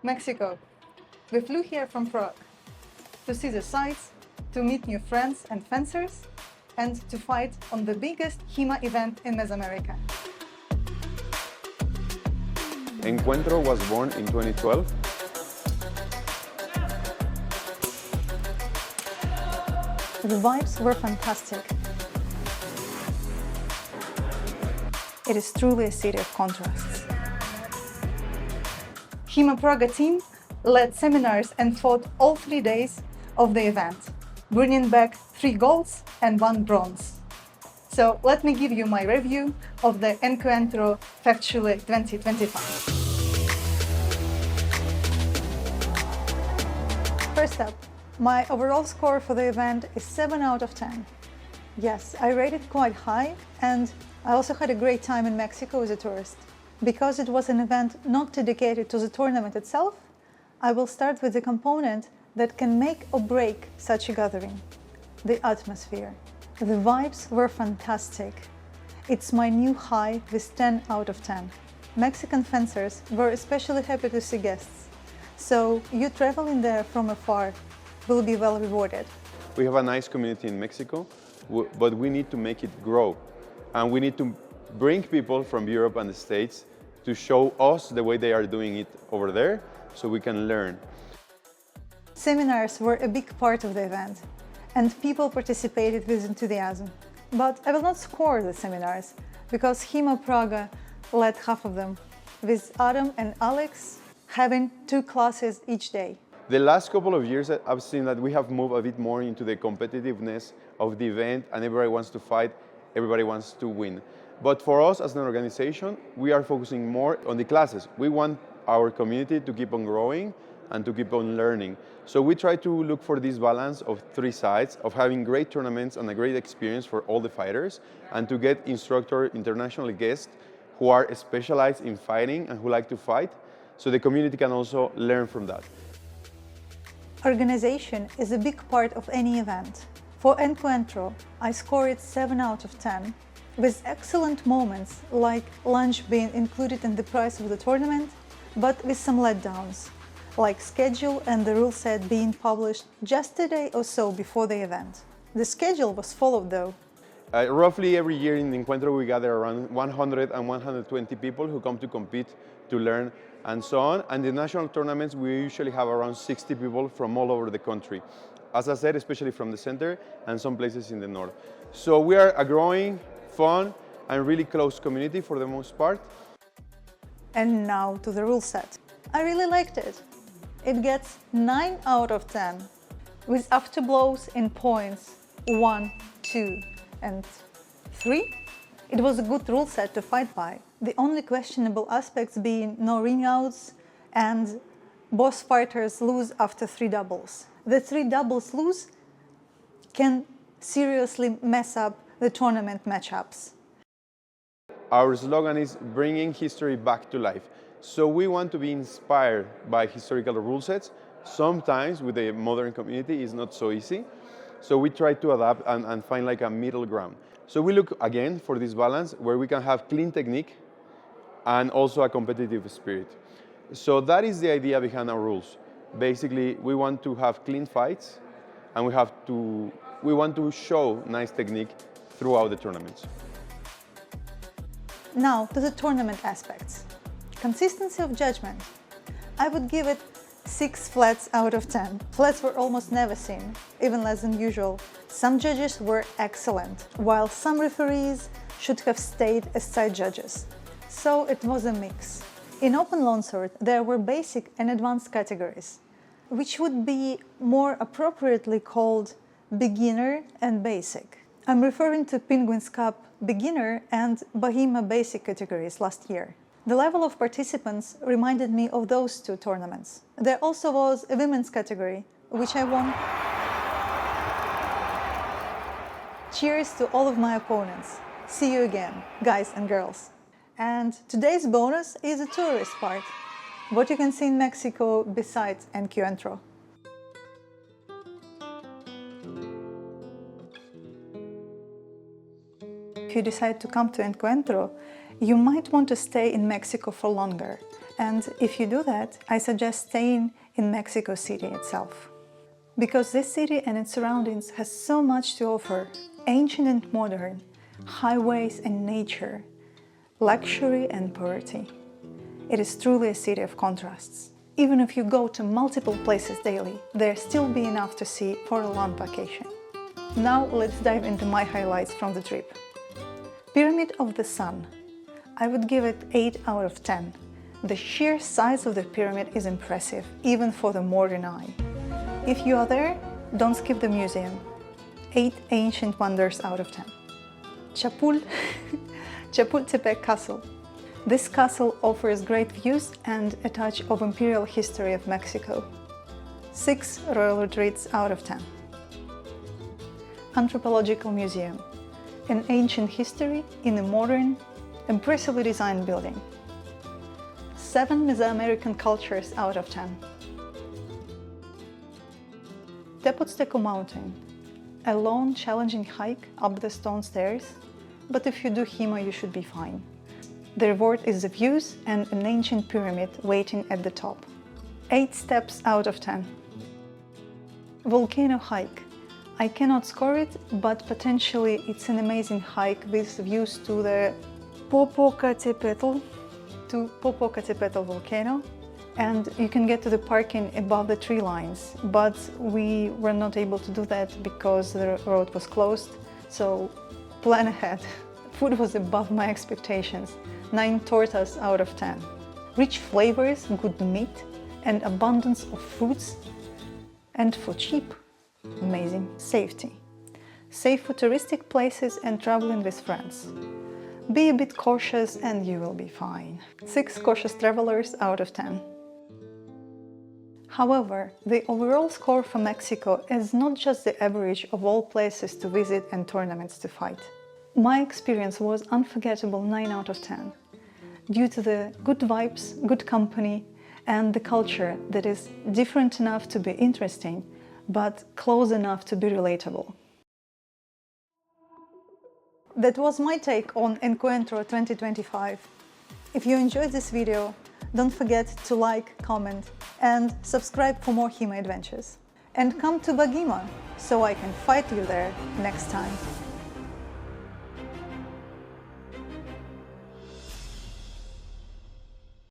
Mexico. We flew here from Prague to see the sights, to meet new friends and fencers, and to fight on the biggest HEMA event in Mesoamerica. Encuentro was born in 2012. The vibes were fantastic. It is truly a city of contrasts. HEMA Praga team led seminars and fought all 3 days of the event, bringing back 3 golds and 1 bronze. So let me give you my review of the Encuentro Factually 2025. First up, my overall score for the event is 7 out of 10. Yes, I rated quite high, and I also had a great time in Mexico as a tourist. Because it was an event not dedicated to the tournament itself, I will start with the component that can make or break such a gathering: the atmosphere. The vibes were fantastic. It's my new high with 10 out of 10. Mexican fencers were especially happy to see guests, so you traveling there from afar will be well rewarded. We have a nice community in Mexico, but we need to make it grow. And we need to bring people from Europe and the States to show us the way they are doing it over there, so we can learn. Seminars were a big part of the event, and people participated with enthusiasm. But I will not score the seminars, because HEMA Praga led half of them, with Adam and Alex having 2 classes each day. The last couple of years, I've seen that we have moved a bit more into the competitiveness of the event, and everybody wants to fight, everybody wants to win. But for us as an organization, we are focusing more on the classes. We want our community to keep on growing and to keep on learning. So we try to look for this balance of 3 sides, of having great tournaments and a great experience for all the fighters, and to get international guests who are specialized in fighting and who like to fight, so the community can also learn from that. Organization is a big part of any event. For Encuentro, I scored 7 out of 10, with excellent moments like lunch being included in the price of the tournament, but with some letdowns, like schedule and the rule set being published just a day or so before the event. The schedule was followed though. Roughly every year in Encuentro we gather around 100 and 120 people who come to compete, to learn, and so on. And the national tournaments we usually have around 60 people from all over the country. As I said, especially from the center and some places in the north. So we are a growing, fun, and really close community for the most part. And now to the rule set. I really liked it. It gets 9 out of 10, with afterblows in points 1, 2, and 3. It was a good rule set to fight by. The only questionable aspects being no ring-outs and boss fighters lose after 3 doubles. The 3 doubles lose can seriously mess up the tournament matchups. Our slogan is bringing history back to life. So we want to be inspired by historical rule sets. Sometimes with the modern community it's not so easy. So we try to adapt and find like a middle ground. So we look again for this balance where we can have clean technique and also a competitive spirit. So that is the idea behind our rules. Basically, we want to have clean fights, and we want to show nice technique throughout the tournaments. Now to the tournament aspects. Consistency of judgment. I would give it 6 flats out of 10. Flats were almost never seen, even less than usual. Some judges were excellent, while some referees should have stayed as side judges. So it was a mix. In open longsword, there were basic and advanced categories, which would be more appropriately called beginner and basic. I'm referring to Penguins Cup beginner and Bohemia basic categories last year. The level of participants reminded me of those 2 tournaments. There also was a women's category, which I won. Cheers to all of my opponents. See you again, guys and girls. And today's bonus is the tourist part. What you can see in Mexico besides Encuentro. If you decide to come to Encuentro, you might want to stay in Mexico for longer And if you do that, I suggest staying in Mexico City itself. Because this city and its surroundings has so much to offer, ancient and modern, highways and nature, luxury and poverty. It is truly a city of contrasts. Even if you go to multiple places daily, there'll still be enough to see for a long vacation. Now let's dive into my highlights from the trip. Pyramid of the Sun. I would give it 8 out of 10. The sheer size of the pyramid is impressive, even for the modern eye. If you are there, don't skip the museum. 8 ancient wonders out of 10. Chapultepec Castle. This castle offers great views and a touch of imperial history of Mexico. 6 royal retreats out of 10. Anthropological Museum. An ancient history in a modern, impressively designed building. 7 Mesoamerican cultures out of 10. Tepozteco Mountain. A long, challenging hike up the stone stairs, but if you do HEMA, you should be fine. The reward is the views and an ancient pyramid waiting at the top. 8 steps out of 10. Volcano hike. I cannot score it, but potentially it's an amazing hike with views to the Popocatépetl volcano, and you can get to the parking above the tree lines, but we were not able to do that because the road was closed, so plan ahead. Food was above my expectations. 9 tortas out of 10. Rich flavors, good meat, and abundance of fruits, and for cheap. Amazing. Safety. Safe for touristic places and traveling with friends. Be a bit cautious and you will be fine. 6 cautious travelers out of 10. However, the overall score for Mexico is not just the average of all places to visit and tournaments to fight. My experience was unforgettable 9 out of 10, due to the good vibes, good company, and the culture that is different enough to be interesting, but close enough to be relatable. That was my take on Encuentro 2025. If you enjoyed this video, don't forget to like, comment, and subscribe for more HEMA adventures. And come to Bagima, so I can fight you there next time.